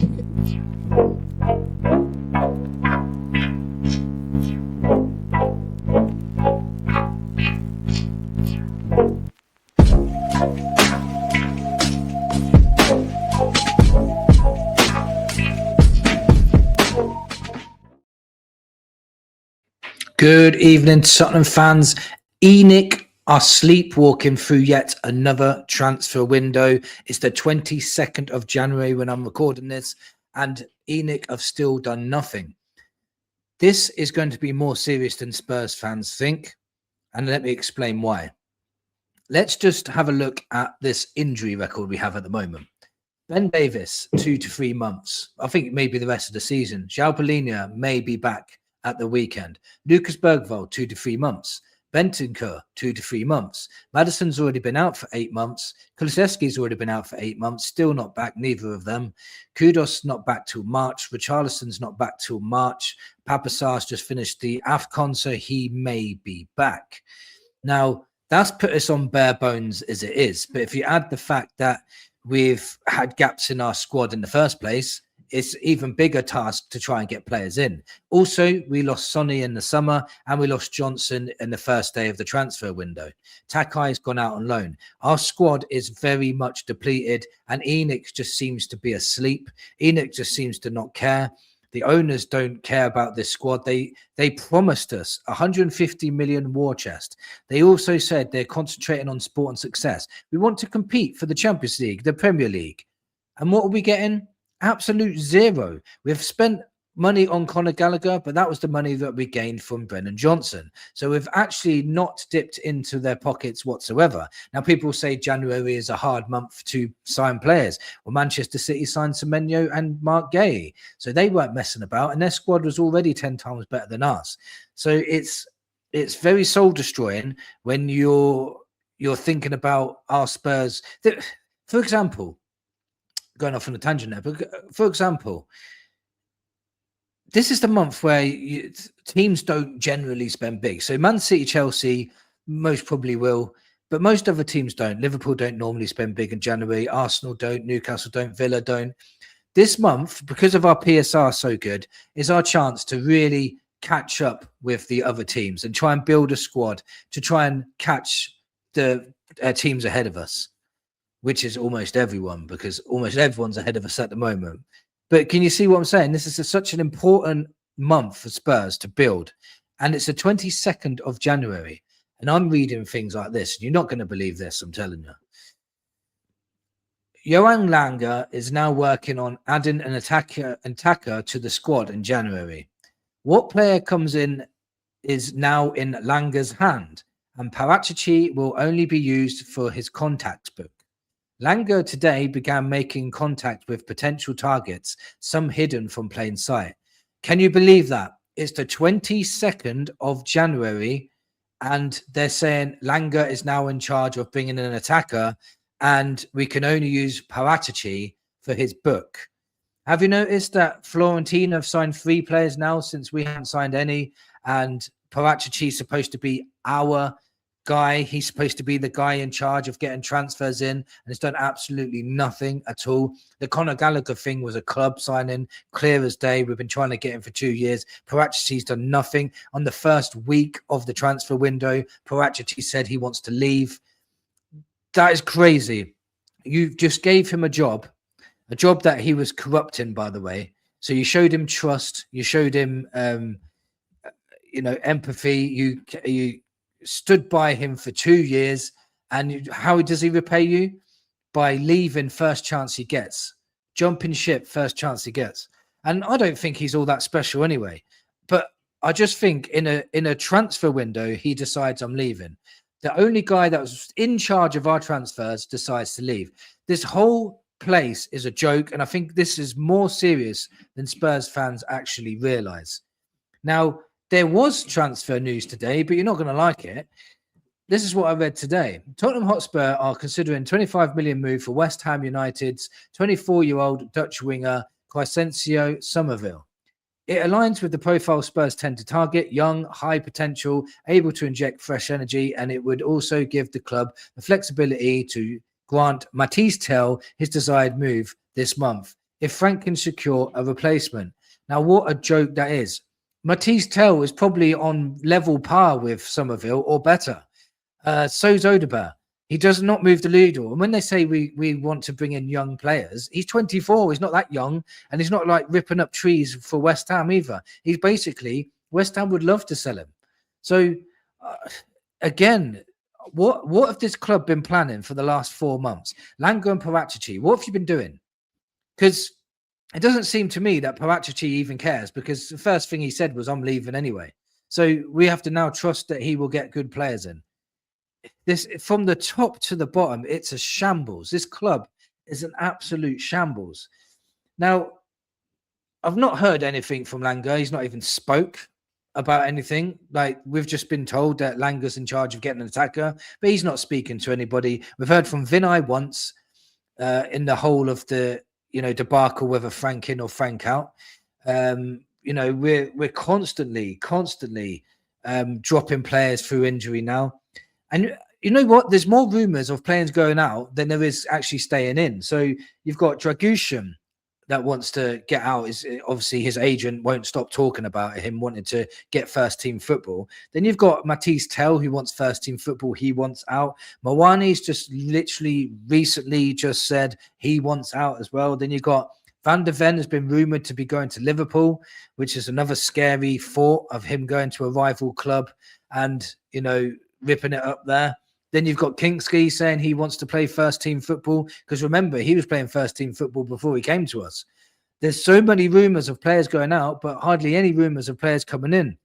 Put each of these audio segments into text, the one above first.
Good evening, Tottenham fans. ENIC are sleepwalking through yet another transfer window. It's the 22nd of January when I'm recording this, and ENIC have still done nothing. This is going to be more serious than Spurs fans think, and let me explain why. Let's just have a look at this injury record we have at the moment. Ben Davies, 2 to 3 months. I think maybe the rest of the season. João Palhinha may be back at the weekend. Lucas Bergvall, 2 to 3 months. Bentancur, 2 to 3 months. Maddison's already been out for 8 months. Kulusevski's already been out for 8 months. Still not back, neither of them. Kudos not back till March. Richarlison's not back till March. Papasar's just finished the AFCON, so he may be back. Now, that's put us on bare bones as it is. But if you add the fact that we've had gaps in our squad in the first place, it's even bigger task to try and get players in. Also, we lost Sonny in the summer and we lost Johnson in the first day of the transfer window. Takai's gone out on loan. Our squad is very much depleted and ENIC just seems to be asleep. ENIC just seems to not care. The owners don't care about this squad. They promised us 150 million war chest. They also said they're concentrating on sport and success. We want to compete for the Champions League, the Premier League. And what are we getting? Absolute zero. We've spent money on Conor Gallagher, but that was the money that we gained from Brennan Johnson. So we've actually not dipped into their pockets whatsoever. Now, people say January is a hard month to sign players. Well, Manchester City signed Semenyo and Mark Gay. So they weren't messing about, and their squad was already 10 times better than us. So it's very soul-destroying when you're thinking about our Spurs. For example, going off on a tangent there, but for example, this is the month where teams don't generally spend big. So Man City, Chelsea most probably will, but most other teams don't. Liverpool don't normally spend big in January. Arsenal don't. Newcastle don't. Villa don't. This month, because of our PSR so good, is our chance to really catch up with the other teams and try and build a squad to try and catch the teams ahead of us, which is almost everyone, because almost everyone's ahead of us at the moment. But can you see what I'm saying? This is such an important month for Spurs to build. And it's the 22nd of January. And I'm reading things like this. And you're not going to believe this, I'm telling you. Johan Langer is now working on adding an attacker to the squad in January. What player comes in is now in Langer's hand. And Paratici will only be used for his contacts book. Langer today began making contact with potential targets, some hidden from plain sight. Can you believe that? It's the 22nd of January, and they're saying Langer is now in charge of bringing in an attacker, and we can only use Paratici for his book. Have you noticed that Fiorentina have signed 3 players now since we haven't signed any, and Paratici is supposed to be our guy? He's supposed to be the guy in charge of getting transfers in, and it's done absolutely nothing at all. The Conor Gallagher thing was a club signing, clear as day. We've been trying to get him for 2 years. Paratici's done nothing. On the first week of the transfer window, Paratici said he wants to leave. That is crazy. You just gave him a job that he was corrupting, by the way. So you showed him trust. You showed him, empathy. You stood by him for 2 years, and how does he repay you? By leaving first chance he gets, jumping ship first chance he gets. And I don't think he's all that special anyway, but I just think in a transfer window he decides I'm leaving. The only guy that was in charge of our transfers decides to leave. This whole place is a joke, and I think this is more serious than Spurs fans actually realize. Now, there was transfer news today, but you're not going to like it. This is what I read today. Tottenham Hotspur are considering 25 million move for West Ham United's 24-year-old Dutch winger Crescencio Somerville. It aligns with the profile Spurs tend to target: young, high potential, able to inject fresh energy, and it would also give the club the flexibility to grant Matisse Tell his desired move this month. if Frank can secure a replacement. Now, what a joke that is. Matisse Tell is probably on level par with Somerville or better. So's Odegaard. He does not move the needle. And when they say we want to bring in young players, he's 24. He's not that young. And he's not like ripping up trees for West Ham either. He's basically, West Ham would love to sell him. So, again, what have this club been planning for the last 4 months? Lango and Paratici, what have you been doing? Because it doesn't seem to me that Paratici even cares, because the first thing he said was, I'm leaving anyway. So we have to now trust that he will get good players in. This, from the top to the bottom, it's a shambles. This club is an absolute shambles. Now, I've not heard anything from Lango. He's not even spoke about anything. Like, we've just been told that Langer's in charge of getting an attacker, but he's not speaking to anybody. We've heard from Vinay once in the whole of the debacle, whether Frank in or Frank out. We're constantly dropping players through injury now. And you know what? There's more rumours of players going out than there is actually staying in. So you've got Dragushin that wants to get out. Is obviously his agent won't stop talking about him wanting to get first team football. Then you've got Matisse Tell, who wants first team football. He wants out. Mawani's just literally recently just said he wants out as well. Then you've got Van der Ven has been rumoured to be going to Liverpool, which is another scary thought of him going to a rival club and, ripping it up there. Then you've got Kinksky saying he wants to play first team football, because remember, he was playing first team football before he came to us. There's so many rumours of players going out, but hardly any rumours of players coming in.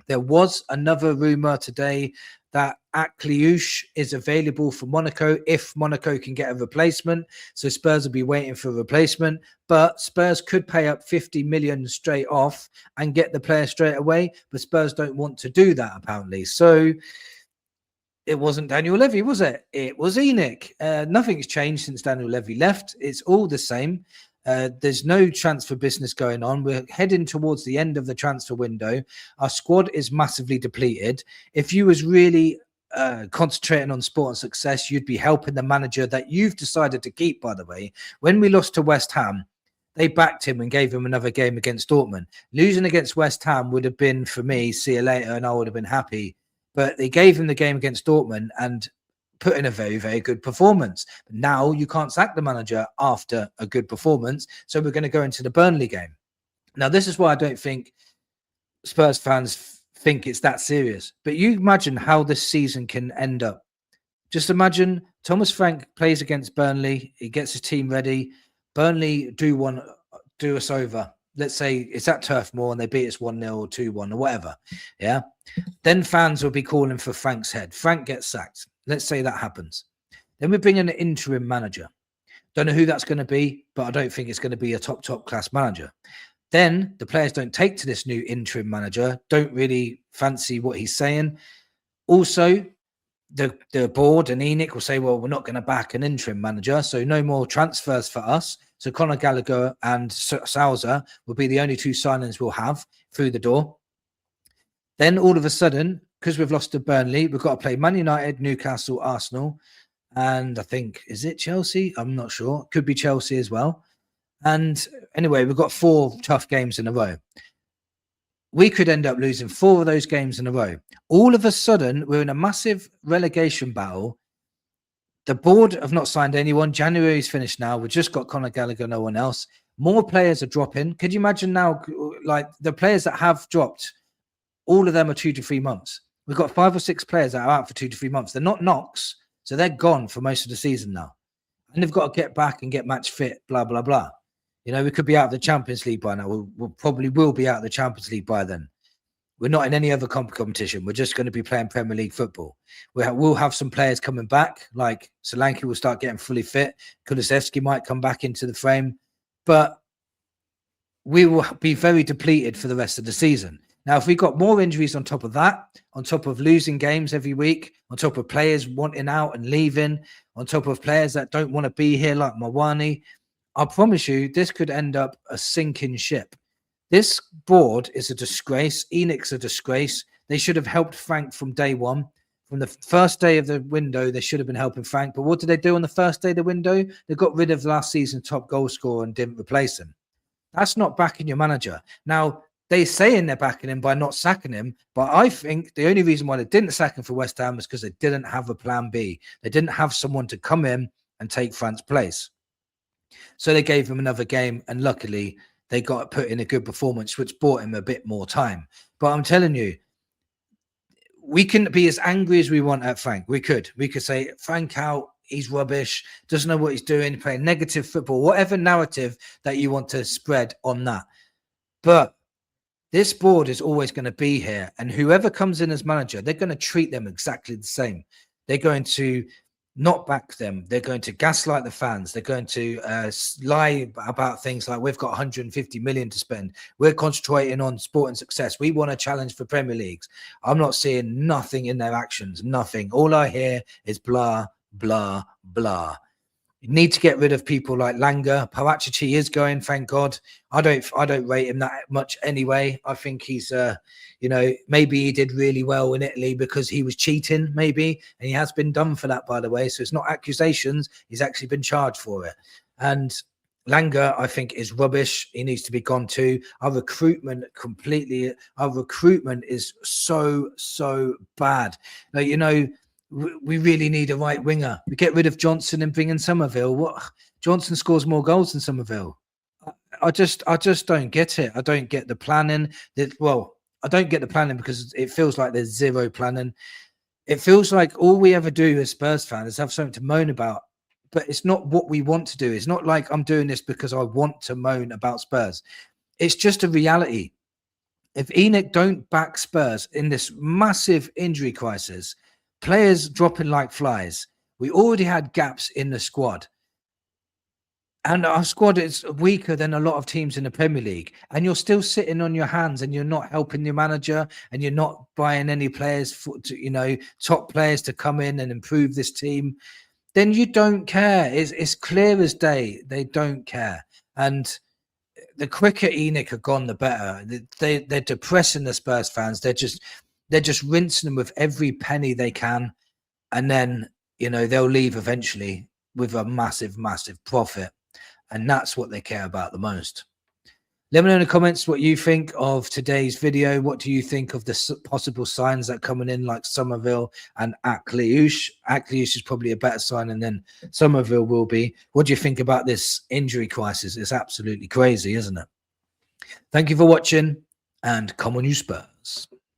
There was another rumour today that Akliouche is available for Monaco if Monaco can get a replacement. So Spurs will be waiting for a replacement, but Spurs could pay up 50 million straight off and get the player straight away. But Spurs don't want to do that, apparently. So it wasn't Daniel Levy, was it? It was ENIC. Nothing's changed since Daniel Levy left. It's all the same. There's no transfer business going on. We're heading towards the end of the transfer window. Our squad is massively depleted. If you was really concentrating on sport and success, you'd be helping the manager that you've decided to keep, by the way. When we lost to West Ham, they backed him and gave him another game against Dortmund. Losing against West Ham would have been, for me, see you later, and I would have been happy. But they gave him the game against Dortmund and put in a very, very good performance. Now you can't sack the manager after a good performance. So we're going to go into the Burnley game. Now, this is why I don't think Spurs fans think it's that serious. But you imagine how this season can end up. Just imagine Thomas Frank plays against Burnley. He gets his team ready. Burnley do us over. Let's say it's at Turf Moor and they beat us 1-0 or 2-1 or whatever. Yeah. Then fans will be calling for Frank's head. Frank gets sacked. Let's say that happens. Then we bring in an interim manager. Don't know who that's going to be, but I don't think it's going to be a top class manager. Then the players don't take to this new interim manager, don't really fancy what he's saying. Also, the board and ENIC will say, well, we're not going to back an interim manager, so no more transfers for us. So Conor Gallagher and Sousa will be the only two signings we'll have through the door. Then all of a sudden, because we've lost to Burnley, we've got to play Man United, Newcastle, Arsenal, and I think, is it Chelsea? I'm not sure. Could be Chelsea as well. And anyway, we've got 4 tough games in a row. We could end up losing 4 of those games in a row. All of a sudden, we're in a massive relegation battle. The board have not signed anyone. January's finished now. We've just got Conor Gallagher, no one else. More players are dropping. Could you imagine now, like the players that have dropped, all of them are 2 to 3 months. We've got 5 or 6 players that are out for 2 to 3 months. They're not knocks, so they're gone for most of the season now. And they've got to get back and get match fit, blah, blah, blah. We could be out of the Champions League by now. We'll probably will be out of the Champions League by then. We're not in any other competition. We're just going to be playing Premier League football. We'll have some players coming back, like Solanke will start getting fully fit. Kulusevski might come back into the frame. But we will be very depleted for the rest of the season. Now, if we got more injuries on top of that, on top of losing games every week, on top of players wanting out and leaving, on top of players that don't want to be here like Mawani, I promise you this could end up a sinking ship. This board is a disgrace. ENIC's a disgrace. They should have helped Frank from day one. From the first day of the window, they should have been helping Frank. But what did they do on the first day of the window? They got rid of last season's top goal scorer and didn't replace him. That's not backing your manager. Now, they're saying they're backing him by not sacking him, but I think the only reason why they didn't sack him for West Ham was because they didn't have a plan B. They didn't have someone to come in and take Frank's place. So they gave him another game, and luckily they got put in a good performance, which bought him a bit more time. But I'm telling you, we can be as angry as we want at Frank. We could say Frank out, he's rubbish, doesn't know what he's doing, playing negative football, whatever narrative that you want to spread on that. But this board is always going to be here, and whoever comes in as manager, they're going to treat them exactly the same. They're going to not back them. They're going to gaslight the fans. They're going to lie about things like, we've got 150 million to spend. We're concentrating on sport and success. We want to challenge for Premier Leagues. I'm not seeing nothing in their actions, nothing. All I hear is blah, blah, blah. You need to get rid of people like Langer. Parachichi is going, thank God. I don't rate him that much anyway. I think he's maybe he did really well in Italy because he was cheating, maybe, and he has been done for that, by the way. So it's not accusations, he's actually been charged for it. And Langer, I think, is rubbish. He needs to be gone too. Our recruitment is so bad. Like, we really need a right winger. We get rid of Johnson and bring in Somerville. What? Johnson scores more goals than Somerville. I just don't get it. I don't get the planning. I don't get the planning because it feels like there's zero planning. It feels like all we ever do as Spurs fans is have something to moan about, but it's not what we want to do. It's not like I'm doing this because I want to moan about Spurs. It's just a reality. If ENIC don't back Spurs in this massive injury crisis, players dropping like flies, we already had gaps in the squad. And our squad is weaker than a lot of teams in the Premier League. And you're still sitting on your hands and you're not helping your manager and you're not buying any players, top players to come in and improve this team. Then you don't care. It's clear as day. They don't care. And the quicker ENIC are gone, the better. They're depressing the Spurs fans. They're just rinsing them with every penny they can. And then, they'll leave eventually with a massive, massive profit. And that's what they care about the most. Let me know in the comments what you think of today's video. What do you think of the possible signs that are coming in, like Somerville and Akliouche? Akliouche is probably a better sign, than Somerville will be. What do you think about this injury crisis? It's absolutely crazy, isn't it? Thank you for watching, and come on, you Spurs.